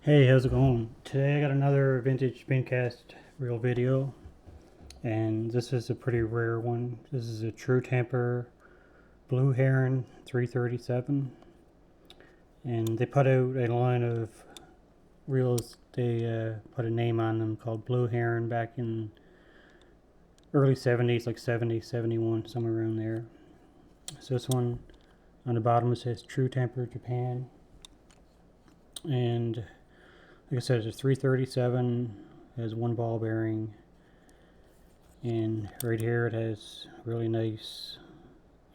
Hey, how's it going? Today I got another vintage Spincast reel video, and this is a pretty rare one. This is a True Temper Blue Heron 337, and they put out a line of reels. They put a name on them called Blue Heron back in early 70s, like 70, 71, somewhere around there. So this one on the bottom it says True Temper Japan, and like I said, it's a 337, has one ball bearing, and right here it has really nice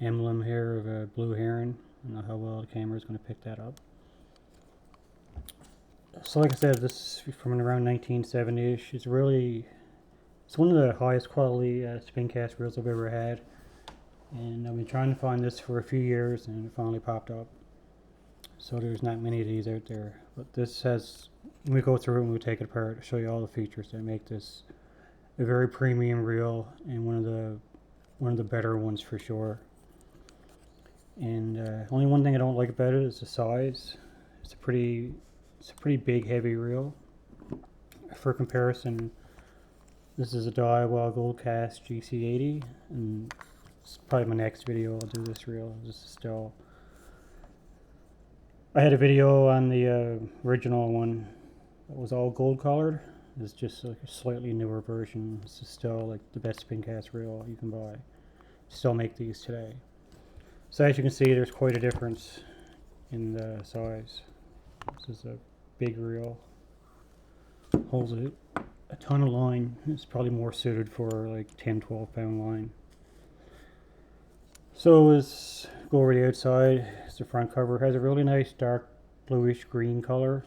emblem here of a blue heron. I don't know how well the camera is going to pick that up. So like I said, this is from around 1970ish. It's one of the highest quality Spincast reels I've ever had, and I've been trying to find this for a few years, and it finally popped up. So there's not many of these out there, but this has. We go through it and we take it apart, show you all the features that make this a very premium reel and one of the better ones for sure. And only one thing I don't like about it is the size. It's a pretty big, heavy reel. For comparison, this is a Daiwa Goldcast GC80, and it's probably my next video. I'll do this reel. This is still. I had a video on the original one that was all gold colored. It's just like a slightly newer version. This is still like the best Spincast reel you can buy. Still make these today. So as you can see, there's quite a difference in the size. This is a big reel. Holds a ton of line. It's probably more suited for like 10, 12 pound line. So let's go over the outside. It's the front cover. It has a really nice dark bluish green color.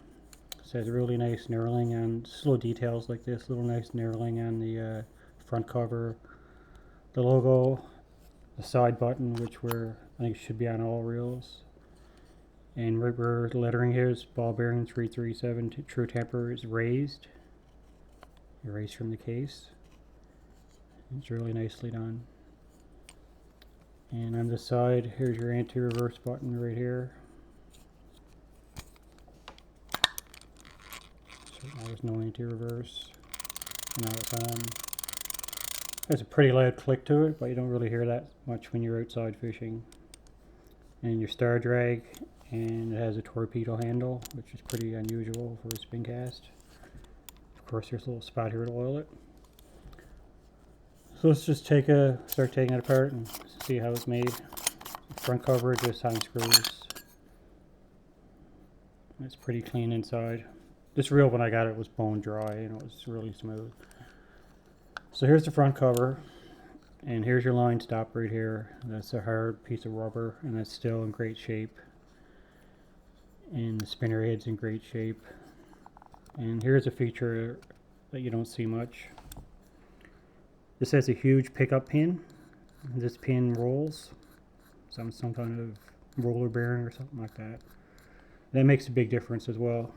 It has a really nice knurling and just little details like this. Little nice knurling on the front cover. The logo, the side button, which I think should be on all reels. And right where the lettering here is ball bearing 337 True Temper is raised. Erased from the case. It's really nicely done. And on the side, here's your anti-reverse button right here. So now there's no anti-reverse. Now it's on. There's a pretty loud click to it, but you don't really hear that much when you're outside fishing. And your star drag, and it has a torpedo handle, which is pretty unusual for a Spincast. Of course, there's a little spot here to oil it. So let's just start taking it apart and see how it's made. Front cover just on screws. It's pretty clean inside. This reel, when I got it, was bone dry, and it was really smooth. So here's the front cover, and here's your line stop right here. That's a hard piece of rubber, and that's still in great shape. And the spinner head's in great shape. And here's a feature that you don't see much. This has a huge pickup pin. This pin rolls. Some kind of roller bearing or something like that. That makes a big difference as well,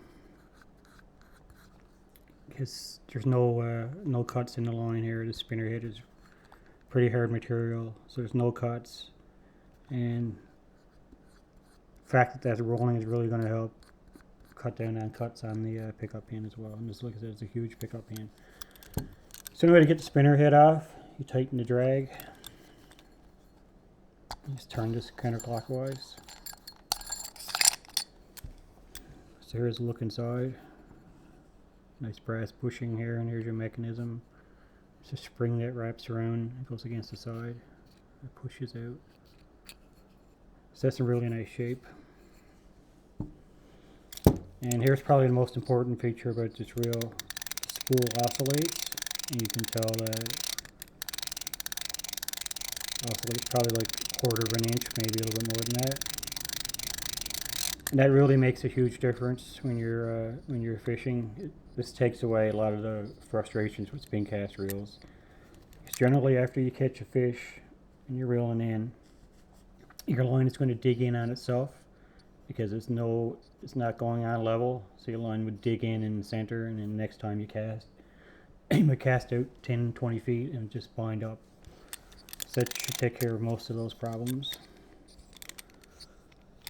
because there's no cuts in the line here. The spinner head is pretty hard material, so there's no cuts. And the fact that that's rolling is really going to help cut down on cuts on the pickup pin as well. And just look at it, it's a huge pickup pin. So anyway, to get the spinner head off, you tighten the drag. You just turn this counterclockwise. So here's a look inside. Nice brass bushing here, and here's your mechanism. It's a spring that wraps around, it goes against the side, it pushes out. So that's a really nice shape. And here's probably the most important feature about this reel. The spool oscillates, and you can tell that it oscillates probably like a quarter of an inch, maybe a little bit more than that. And that really makes a huge difference when you're fishing. This takes away a lot of the frustrations with Spincast reels. Because generally, after you catch a fish and you're reeling in, your line is going to dig in on itself because it's not going on level. So your line would dig in the center, and then next time you cast, you would cast out 10, 20 feet and just bind up. So that should take care of most of those problems.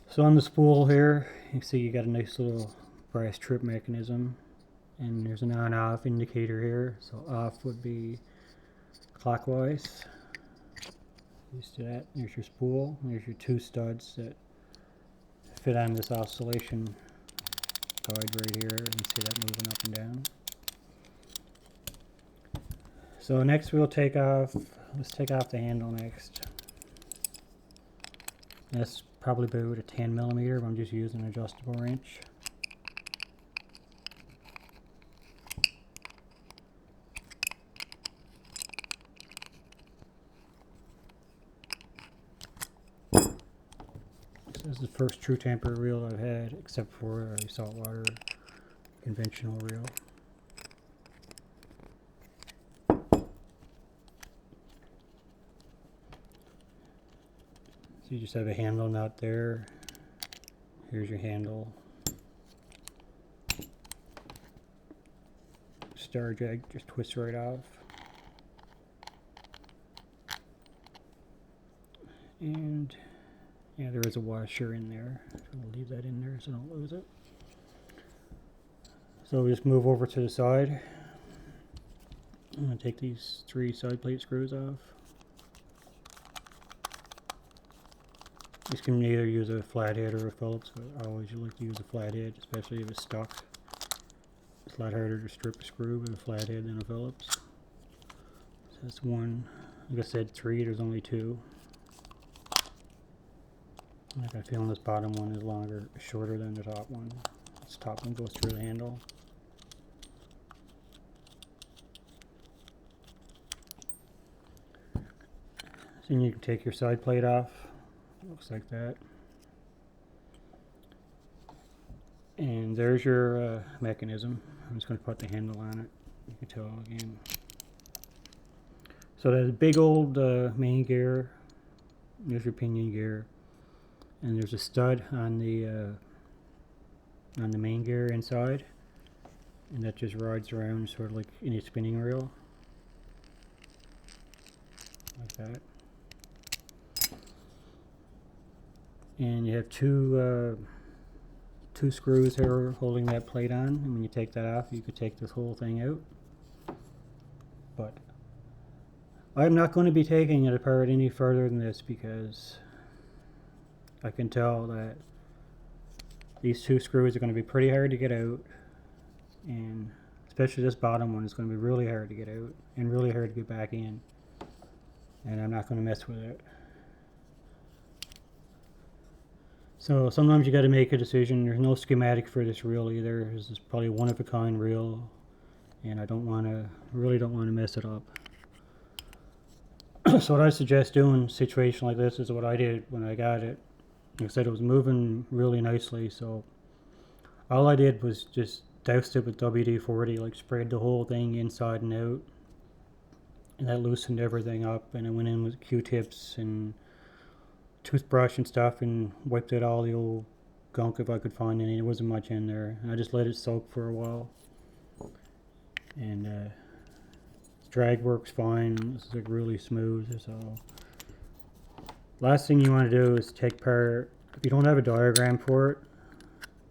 So on the spool here, you can see you got a nice little brass trip mechanism, and there's an on-off indicator here. So off would be clockwise. Used to that. There's your spool. There's your two studs that fit on this oscillation guide right here. You can see that moving up and down. So next we'll take off, let's take off the handle next. That's probably about a 10 millimeter, but I'm just using an adjustable wrench. This is the first true temper reel I've had, except for a saltwater conventional reel. So you just have a handle nut there. Here's your handle. Star jag just twists right off. And yeah, there is a washer in there. So I'll leave that in there so I don't lose it. So we just move over to the side. I'm going to take these 3 side plate screws off. You can either use a flathead or a Phillips, but I always like to use a flathead, especially if it's stuck. It's a lot harder to strip a screw with a flathead than a Phillips. So that's one. Like I said, 3, there's only 2. I got a feeling this bottom one is shorter than the top one. This top one goes through the handle. So you can take your side plate off. Looks like that. And there's your mechanism. I'm just going to put the handle on it. You can tell again. So there's a big old main gear. There's your pinion gear. And there's a stud on the main gear inside. And that just rides around sort of like in a spinning reel. Like that. And you have two screws here holding that plate on, and when you take that off you could take this whole thing out. But I'm not going to be taking it apart any further than this because I can tell that these 2 screws are going to be pretty hard to get out, and especially this bottom one is going to be really hard to get out and really hard to get back in, and I'm not going to mess with it. So sometimes you got to make a decision. There's no schematic for this reel either. This is probably one of a kind reel, and I really don't want to mess it up. So what I suggest doing in a situation like this is what I did when I got it. Like I said, it was moving really nicely, so all I did was just doused it with WD-40, like sprayed the whole thing inside and out, and that loosened everything up. And I went in with Q-tips and toothbrush and stuff and wiped out all the old gunk if I could find any. There wasn't much in there. And I just let it soak for a while, and drag works fine. This is like really smooth. So last thing you want to do is take apart, if you don't have a diagram for it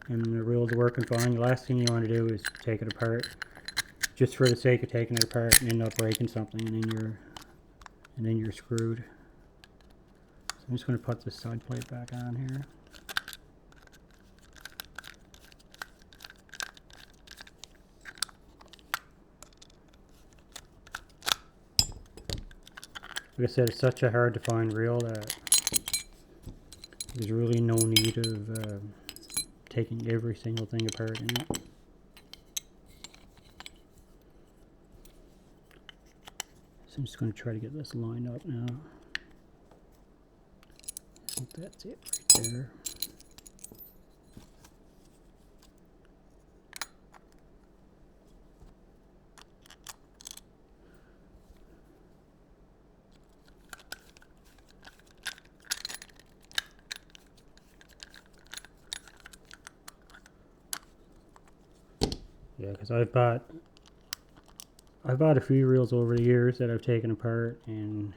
and the reel's working fine, the last thing you want to do is take it apart just for the sake of taking it apart and end up breaking something, and then you're screwed. I'm just going to put this side plate back on here. Like I said, it's such a hard to find reel that there's really no need of taking every single thing apart in it. So I'm just going to try to get this lined up now. I think that's it right there. Yeah, because I've bought a few reels over the years that I've taken apart and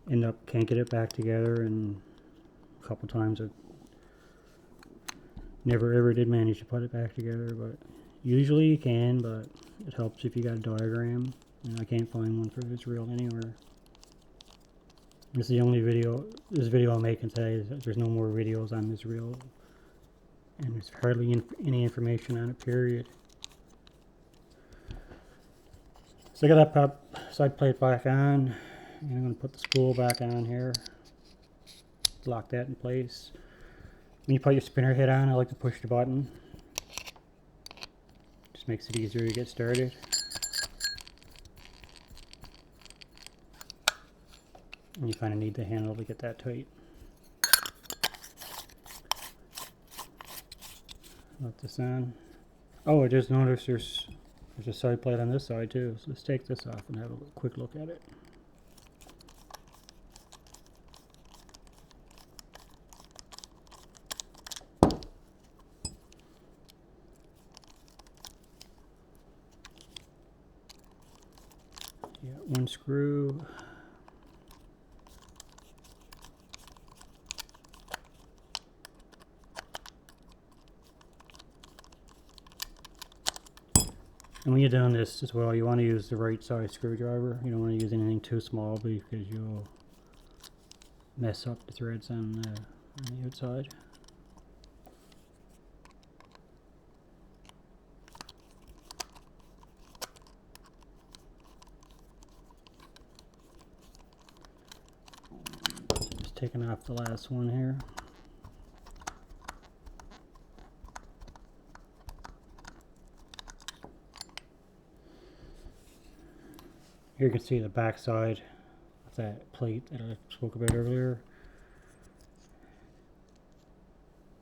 end up can't get it back together, and a couple times I've Never ever did manage to put it back together, but usually you can, but it helps if you got a diagram. And I can't find one for this reel anywhere. This is the only this video I'm making today. There's no more videos on this reel, and there's hardly any information on it, period. So I got that pop side plate back on, and I'm going to put the spool back on here. Lock that in place. When you put your spinner head on, I like to push the button. Just makes it easier to get started. And you kind of need the handle to get that tight. Let this on. Oh, I just noticed there's a side plate on this side too. So let's take this off and have a quick look at it. Yeah, one screw. And when you're doing this as well, you want to use the right size screwdriver. You don't want to use anything too small because you'll mess up the threads on the outside. Just taking off the last one here. Here you can see the back side of that plate that I spoke about earlier.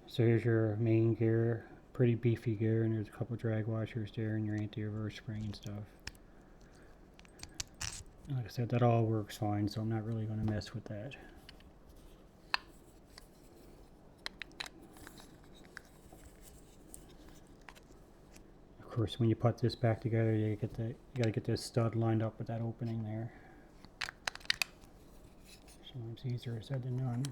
So here's your main gear, pretty beefy gear, and there's a couple drag washers there and your anti-reverse spring and stuff. Like I said, that all works fine, so I'm not really going to mess with that. Of course, when you put this back together, you got to get this stud lined up with that opening there. Sometimes easier said than done.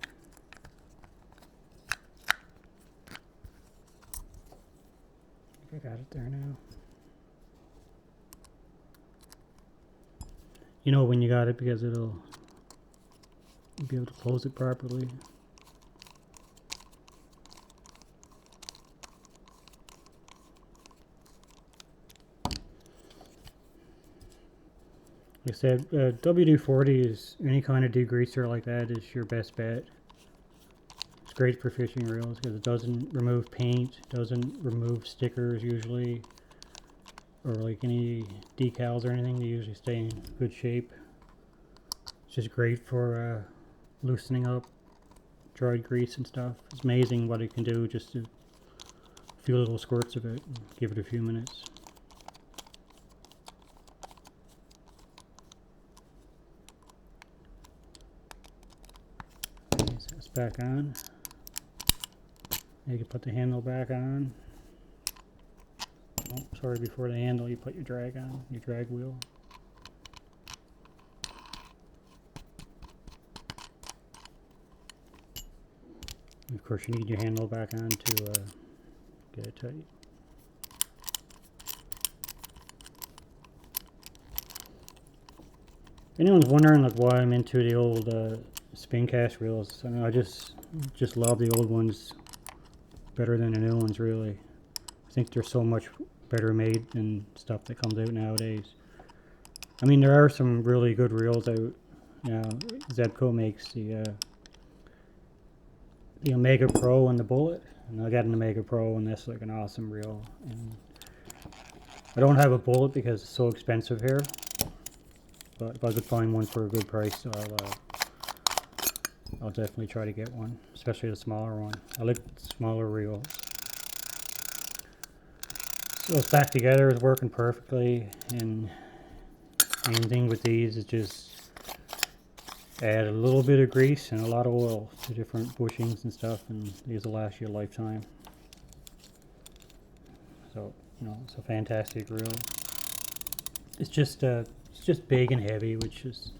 I got it there now. You know when you got it because it'll be able to close it properly. Like I said, WD-40 is any kind of degreaser like that is your best bet. It's great for fishing reels because it doesn't remove paint, doesn't remove stickers usually, or like any decals or anything. They usually stay in good shape. It's just great for loosening up dried grease and stuff. It's amazing what it can do just to a few little squirts of it and give it a few minutes. Back on. You can put the handle back on. Oh, sorry, before the handle you put your drag on, your drag wheel. And of course you need your handle back on to get it tight. If anyone's wondering like why I'm into the old spin cast reels, I mean, I just love the old ones better than the new ones, really. I think they're so much better made than stuff that comes out nowadays. I mean, there are some really good reels out. You know, Zebco makes the Omega Pro and the Bullet, and I got an Omega Pro, and that's like an awesome reel. And I don't have a Bullet because it's so expensive here, but if I could find one for a good price, I'll definitely try to get one, especially the smaller one. I like smaller reels. So it's back together, it's working perfectly, and main thing with these is just add a little bit of grease and a lot of oil to different bushings and stuff, and these will last you a lifetime. So, you know, it's a fantastic reel. It's just big and heavy, which is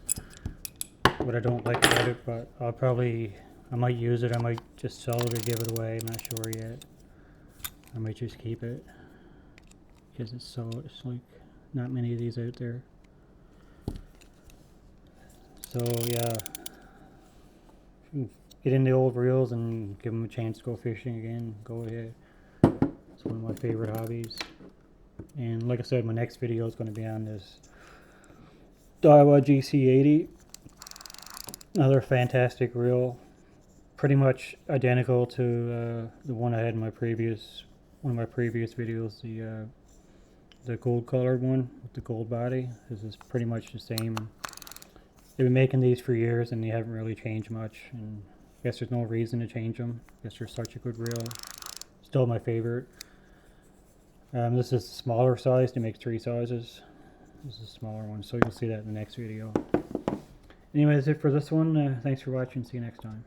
what I don't like about it, but I might use it. I might just sell it or give it away. I'm not sure yet. I might just keep it because it's like not many of these out there. So yeah, get in the old reels and give them a chance to go fishing again. Go ahead. It's one of my favorite hobbies. And like I said, my next video is going to be on this Daiwa GC80. Another fantastic reel. Pretty much identical to the one I had in one of my previous videos, the gold colored one with the gold body. This is pretty much the same. They've been making these for years and they haven't really changed much, and I guess there's no reason to change them. I guess they're such a good reel. Still my favorite. This is the smaller size. They make 3 sizes. This is a smaller one, so you'll see that in the next video. Anyway, that's it for this one. Thanks for watching. See you next time.